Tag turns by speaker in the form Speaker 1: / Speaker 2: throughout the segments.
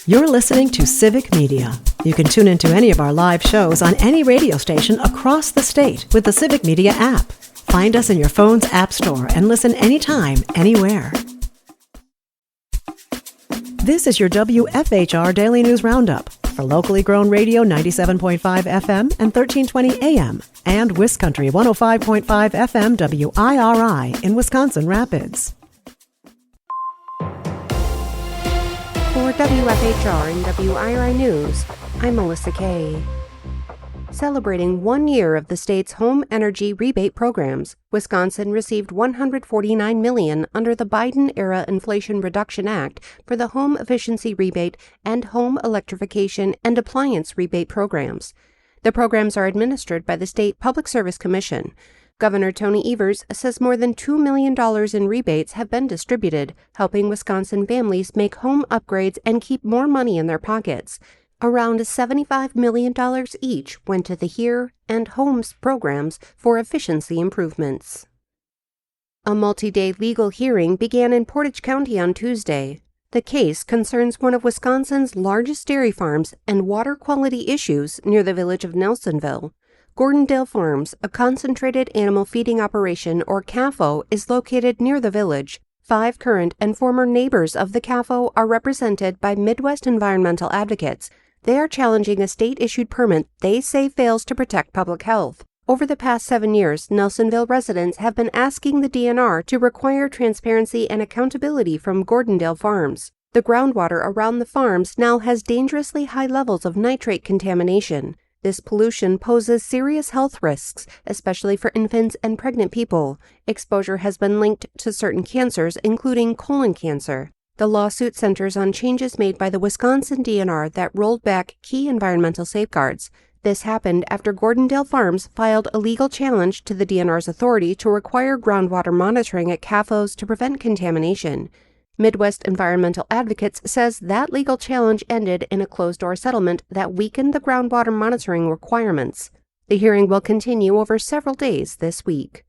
Speaker 1: You're listening to Civic Media. You can tune into any of our live shows on any radio station across the state with the Civic Media app. Find us in your phone's app store and listen anytime, anywhere. This is your WFHR Daily News Roundup for locally grown radio 97.5 FM and 1320 AM and WisCountry 105.5 FM WIRI in Wisconsin Rapids.
Speaker 2: For WFHR and WIRI News, I'm Melissa Kay. Celebrating 1 year of the state's home energy rebate programs, Wisconsin received $149 million under the Biden-era Inflation Reduction Act for the Home Efficiency Rebate and Home Electrification and Appliance Rebate programs. The programs are administered by the State Public Service Commission. Governor Tony Evers says more than $2 million in rebates have been distributed, helping Wisconsin families make home upgrades and keep more money in their pockets. Around $75 million each went to the HERE and HOMES programs for efficiency improvements. A multi-day legal hearing began in Portage County on Tuesday. The case concerns one of Wisconsin's largest dairy farms and water quality issues near the village of Nelsonville. Gordondale Farms, a concentrated animal feeding operation, or CAFO, is located near the village. 5 current and former neighbors of the CAFO are represented by Midwest environmental advocates. They are challenging a state-issued permit they say fails to protect public health. Over the past 7 years, Nelsonville residents have been asking the DNR to require transparency and accountability from Gordondale Farms. The groundwater around the farms now has dangerously high levels of nitrate contamination. This pollution poses serious health risks, especially for infants and pregnant people. Exposure has been linked to certain cancers, including colon cancer. The lawsuit centers on changes made by the Wisconsin DNR that rolled back key environmental safeguards. This happened after Gordondale Farms filed a legal challenge to the DNR's authority to require groundwater monitoring at CAFOs to prevent contamination. Midwest Environmental Advocates says that legal challenge ended in a closed-door settlement that weakened the groundwater monitoring requirements. The hearing will continue over several days this week.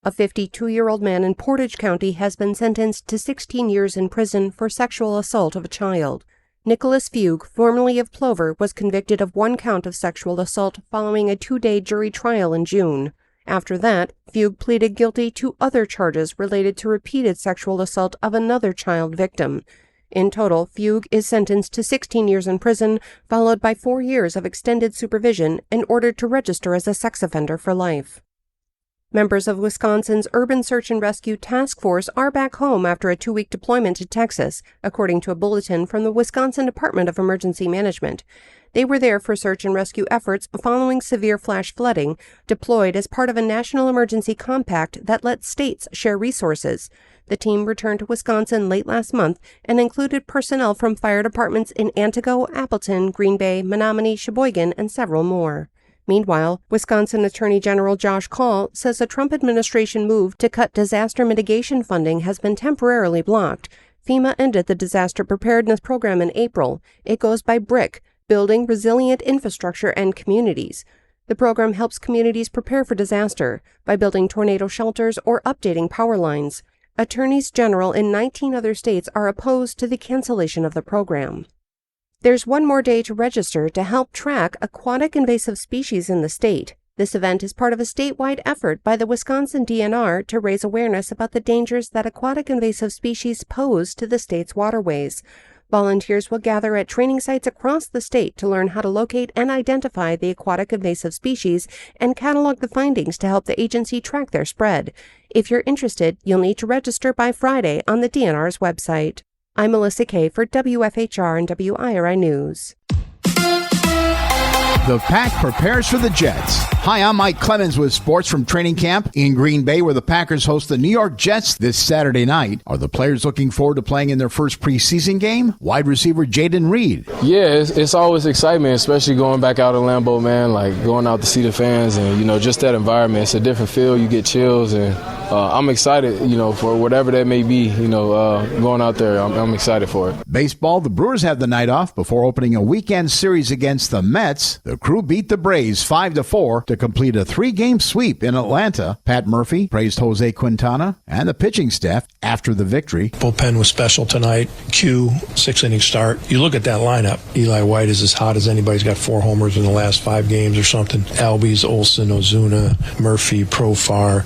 Speaker 2: A 52-year-old man in Portage County has been sentenced to 16 years in prison for sexual assault of a child. Nicholas Fugue, formerly of Plover, was convicted of 1 count of sexual assault following a 2-day jury trial in June. After that, Fugue pleaded guilty to other charges related to repeated sexual assault of another child victim. In total, Fugue is sentenced to 16 years in prison, followed by 4 years of extended supervision and ordered to register as a sex offender for life. Members of Wisconsin's Urban Search and Rescue Task Force are back home after a 2-week deployment to Texas, according to a bulletin from the Wisconsin Department of Emergency Management. They were there for search and rescue efforts following severe flash flooding, deployed as part of a national emergency compact that lets states share resources. The team returned to Wisconsin late last month and included personnel from fire departments in Antigo, Appleton, Green Bay, Menominee, Sheboygan, and several more. Meanwhile, Wisconsin Attorney General Josh Kaul says the Trump administration move to cut disaster mitigation funding has been temporarily blocked. FEMA ended the disaster preparedness program in April. It goes by BRIC, Building Resilient Infrastructure and Communities. The program helps communities prepare for disaster by building tornado shelters or updating power lines. Attorneys general in 19 other states are opposed to the cancellation of the program. There's 1 more day to register to help track aquatic invasive species in the state. This event is part of a statewide effort by the Wisconsin DNR to raise awareness about the dangers that aquatic invasive species pose to the state's waterways. Volunteers will gather at training sites across the state to learn how to locate and identify the aquatic invasive species and catalog the findings to help the agency track their spread. If you're interested, you'll need to register by Friday on the DNR's website. I'm Melissa Kay for WFHR and WIRI News.
Speaker 3: The Pack prepares for the Jets. Hi, I'm Mike Clemens with sports from training camp in Green Bay, where the Packers host the New York Jets this Saturday night. Are the players looking forward to playing in their first preseason game? Wide receiver Jaden Reed.
Speaker 4: Yeah, it's always excitement, especially going back out in Lambeau, man, like going out to see the fans and, just that environment. It's a different feel. You get chills and I'm excited, for whatever that may be, going out there. I'm excited for it.
Speaker 3: Baseball, the Brewers have the night off before opening a weekend series against the Mets. The Crew beat the Braves 5-4 to complete a 3-game sweep in Atlanta. Pat Murphy praised Jose Quintana and the pitching staff after the victory.
Speaker 5: Bullpen was special tonight. Q, 6-inning start. You look at that lineup. Eli White is as hot as anybody. He's got 4 homers in the last 5 games or something. Albies, Olsen, Ozuna, Murphy, Profar,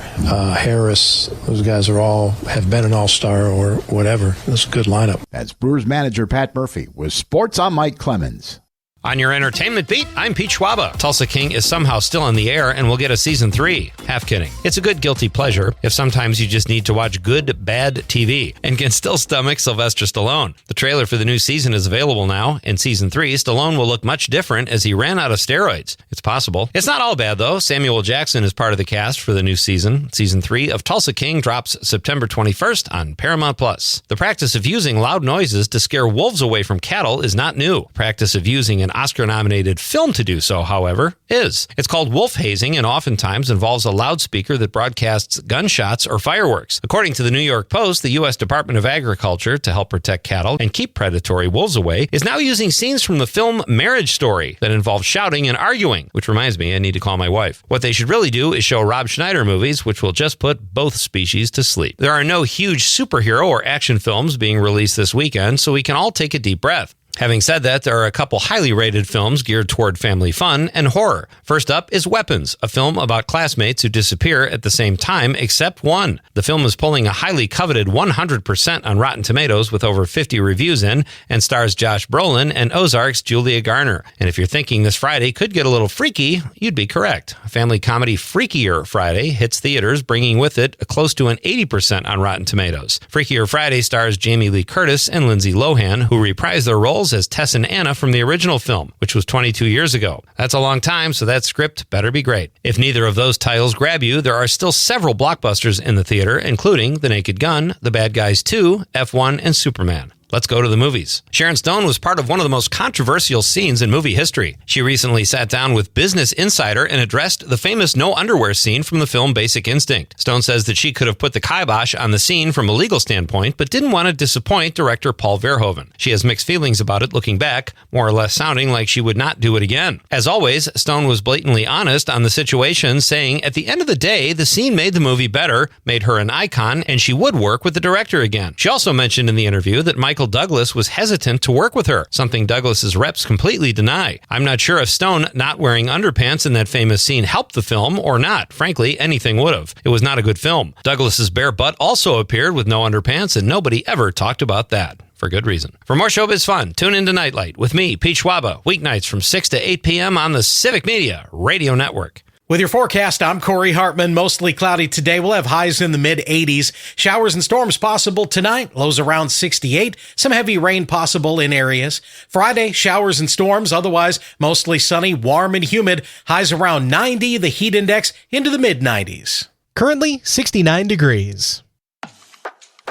Speaker 5: Harris. Those guys have been an all-star or whatever. That's a good lineup.
Speaker 3: That's Brewers manager Pat Murphy with Sports. I'm Mike Clemens.
Speaker 6: On your entertainment beat, I'm Pete Schwaba. Tulsa King is somehow still in the air and will get a season 3. Half kidding. It's a good guilty pleasure if sometimes you just need to watch good, bad TV and can still stomach Sylvester Stallone. The trailer for the new season is available now. In season 3, Stallone will look much different as he ran out of steroids. It's possible. It's not all bad, though. Samuel Jackson is part of the cast for the new season. Season 3 of Tulsa King drops September 21st on Paramount+. The practice of using loud noises to scare wolves away from cattle is not new. Practice of using an Oscar-nominated film to do so, however, is. It's called wolf hazing and oftentimes involves a loudspeaker that broadcasts gunshots or fireworks. According to the New York Post, the U.S. Department of Agriculture, to help protect cattle and keep predatory wolves away, is now using scenes from the film Marriage Story that involve shouting and arguing, which reminds me, I need to call my wife. What they should really do is show Rob Schneider movies, which will just put both species to sleep. There are no huge superhero or action films being released this weekend, so we can all take a deep breath. Having said that, there are a couple highly rated films geared toward family fun and horror. First up is Weapons, a film about classmates who disappear at the same time except one. The film is pulling a highly coveted 100% on Rotten Tomatoes with over 50 reviews in and stars Josh Brolin and Ozark's Julia Garner. And if you're thinking this Friday could get a little freaky, you'd be correct. Family comedy Freakier Friday hits theaters, bringing with it close to an 80% on Rotten Tomatoes. Freakier Friday stars Jamie Lee Curtis and Lindsay Lohan, who reprise their roles as Tess and Anna from the original film, which was 22 years ago. That's a long time, so that script better be great. If neither of those titles grab you, there are still several blockbusters in the theater, including The Naked Gun, The Bad Guys 2, F1, and Superman. Let's go to the movies. Sharon Stone was part of one of the most controversial scenes in movie history. She recently sat down with Business Insider and addressed the famous no underwear scene from the film Basic Instinct. Stone says that she could have put the kibosh on the scene from a legal standpoint, but didn't want to disappoint director Paul Verhoeven. She has mixed feelings about it looking back, more or less sounding like she would not do it again. As always, Stone was blatantly honest on the situation, saying at the end of the day, the scene made the movie better, made her an icon, and she would work with the director again. She also mentioned in the interview that Michael Douglas was hesitant to work with her, something Douglas's reps completely deny. I'm not sure if Stone not wearing underpants in that famous scene helped the film or not. Frankly, anything would have. It was not a good film. Douglas's bare butt also appeared with no underpants, and nobody ever talked about that. For good reason. For more showbiz fun, tune into Nightlight with me, Pete Schwaba, weeknights from 6 to 8 p.m. on the Civic Media Radio Network.
Speaker 7: With your forecast, I'm Corey Hartman. Mostly cloudy today. We'll have highs in the mid-80s. Showers and storms possible tonight. Lows around 68. Some heavy rain possible in areas. Friday, showers and storms. Otherwise, mostly sunny, warm and humid. Highs around 90. The heat index into the mid-90s.
Speaker 8: Currently, 69 degrees.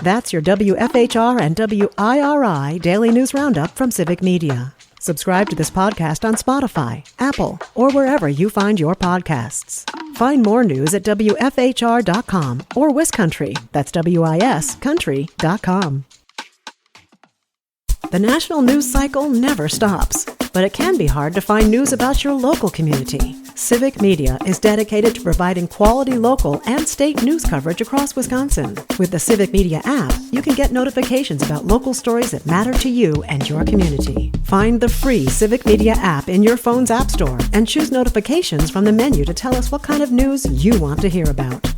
Speaker 1: That's your WFHR and WIRI Daily News Roundup from Civic Media. Subscribe to this podcast on Spotify, Apple, or wherever you find your podcasts. Find more news at WFHR.com or WisCountry, that's WIS Country.com. The national news cycle never stops, but it can be hard to find news about your local community. Civic Media is dedicated to providing quality local and state news coverage across Wisconsin. With the Civic Media app, you can get notifications about local stories that matter to you and your community. Find the free Civic Media app in your phone's app store and choose notifications from the menu to tell us what kind of news you want to hear about.